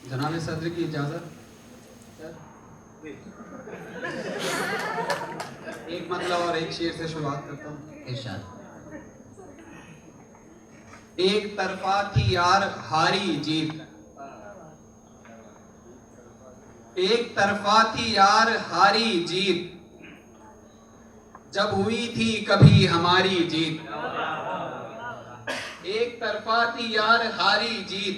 जनाब सदर की इजाजत। एक मतलब और एक शेर से शुरुआत करता हूँ। इरशाद। एक तरफा थी यार हारी जीत, एक तरफा थी यार हारी जीत, जब हुई थी कभी हमारी जीत। एक तरफा थी यार हारी जीत,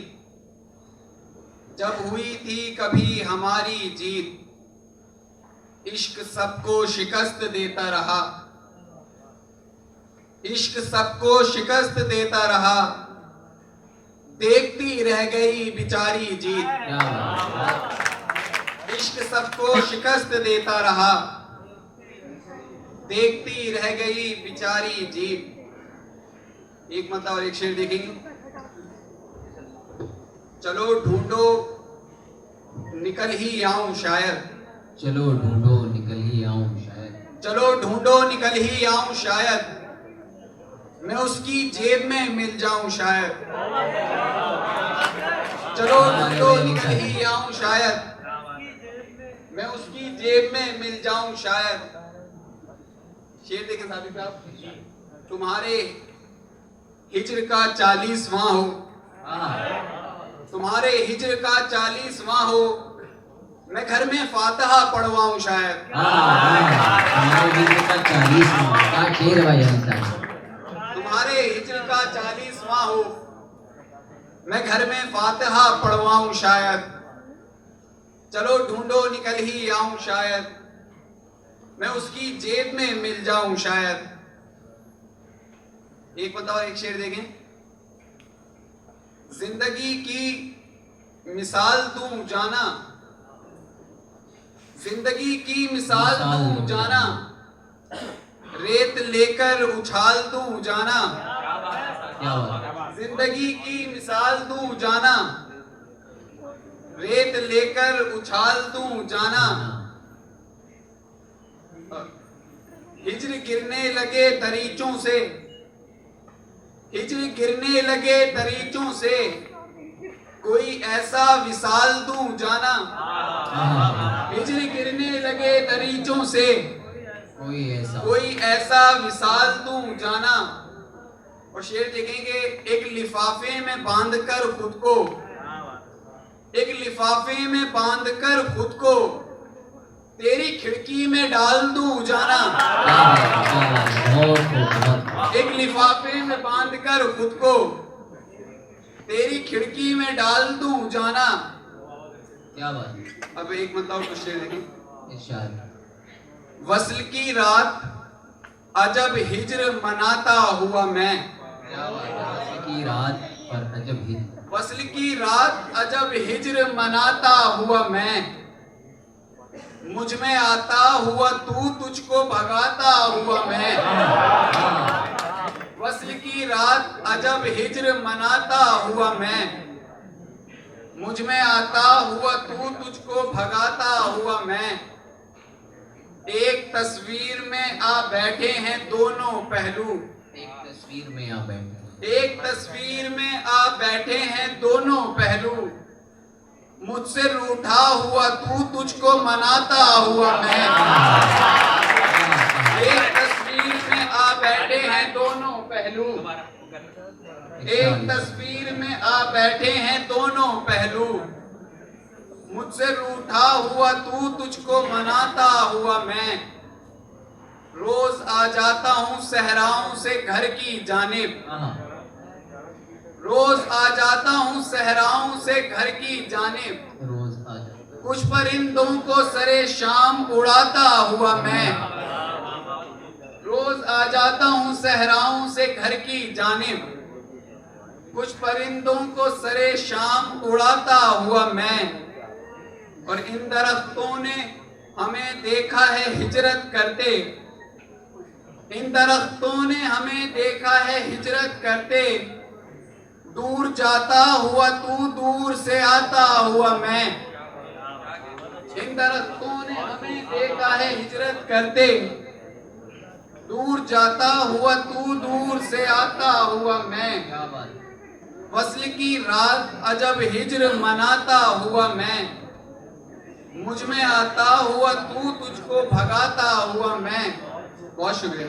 जब हुई थी कभी हमारी जीत। इश्क सबको शिकस्त देता रहा, इश्क सबको शिकस्त देता रहा, देखती रह गई बेचारी जीत। इश्क सबको शिकस्त देता रहा, देखती रह गई बेचारी जीत। एक मतलब और एक शेर देखेंगे। चलो ढूंढो निकल ही आऊं शायद, चलो ढूंढो निकल ही आऊं शायद, चलो ढूंढो निकल ही आऊं शायद, मैं उसकी जेब में मिल जाऊं शायद। चलो ढूंढो निकल ही आऊं शायद, मैं उसकी जेब में मिल जाऊं शायद। शेर देखें साबिक साहब। तुम्हारे हिज्र का 40वां हो, तुम्हारे हिज्र का 40वां हो, मैं घर में फातिहा पढ़वाऊं शायद। हमारे हिज्र का 40वां शेर भाई तुम्हारे हिज्र का 40वां हो, मैं घर में फातिहा पढ़वाऊं शायद। चलो ढूंढो निकल ही आऊं शायद, मैं उसकी जेब में मिल जाऊं शायद। एक बताओ एक शेर देखें। जिंदगी की मिसाल दूं जाना, जिंदगी की मिसाल दूं जाना, रेत लेकर उछाल दूं जाना। जिंदगी की मिसाल दूं जाना, रेत लेकर उछाल दूं जाना। हिज्र गिरने लगे दरीचों से, हिज्र गिरने लगे दरीचों से, कोई ऐसा विसाल दूं जाना। हिज्र गिरने लगे दरीचों से, कोई ऐसा विसाल दूं जाना। और शेर देखेंगे। एक लिफाफे में बांधकर खुद को, एक लिफाफे में बांधकर खुद को, तेरी खिड़की में डाल दूं जाना। एक लिफाफे में बांधकर खुद को, तेरी खिड़की में डाल दूं जाना। क्या बात। अब एक मतलब तो शेर देखें। इरशाद। वस्ल की रात अजब हिज्र मनाता हुआ मैं, वस्ल की रात और अजब हिज्र, वस्ल की रात अजब हिज्र मनाता हुआ मैं, मुझ में आता हुआ तू तुझको भगाता हुआ मैं। वस्ल की रात अजब हिज्र मनाता हुआ मैं, मुझ में आता हुआ तू तुझको भगाता हुआ मैं। एक तस्वीर में आ बैठे हैं दोनों पहलू, एक तस्वीर में आ बैठे, एक तस्वीर में आ बैठे हैं दोनों पहलू, मुझसे रूठा हुआ तू तुझको मनाता हुआ मैं। एक तस्वीर में आ बैठे हैं दोनों पहलू, एक तस्वीर में आ बैठे हैं दोनों पहलू, मुझसे रूठा हुआ तू तुझको मनाता हुआ मैं। रोज आ जाता हूँ सहराओं से घर की जानिब, रोज आ जाता हूँ सहराओं से घर की जानिब, रोज आ जाता, कुछ परिंदों को सरे शाम उड़ाता हुआ मैं। रोज आ जाता हूँ सहराओं से घर की जानिब, कुछ परिंदों को सरे शाम उड़ाता हुआ मैं। और इन दरख्तों ने हमें देखा है हिजरत करते, इन दरख्तों ने हमें देखा है हिजरत करते, दूर जाता हुआ तू दूर से आता हुआ मैं। इन दरख्तों ने हमें देखा है हिजरत करते, दूर जाता हुआ तू दूर से आता हुआ मैं। वस्ल की रात अजब हिज्र मनाता हुआ मैं, मुझ में आता हुआ तू, तुझको भगाता हुआ मैं। बहुत शुक्रिया।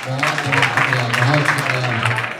बहुत शुक्रिया, बहुत शुक्रिया।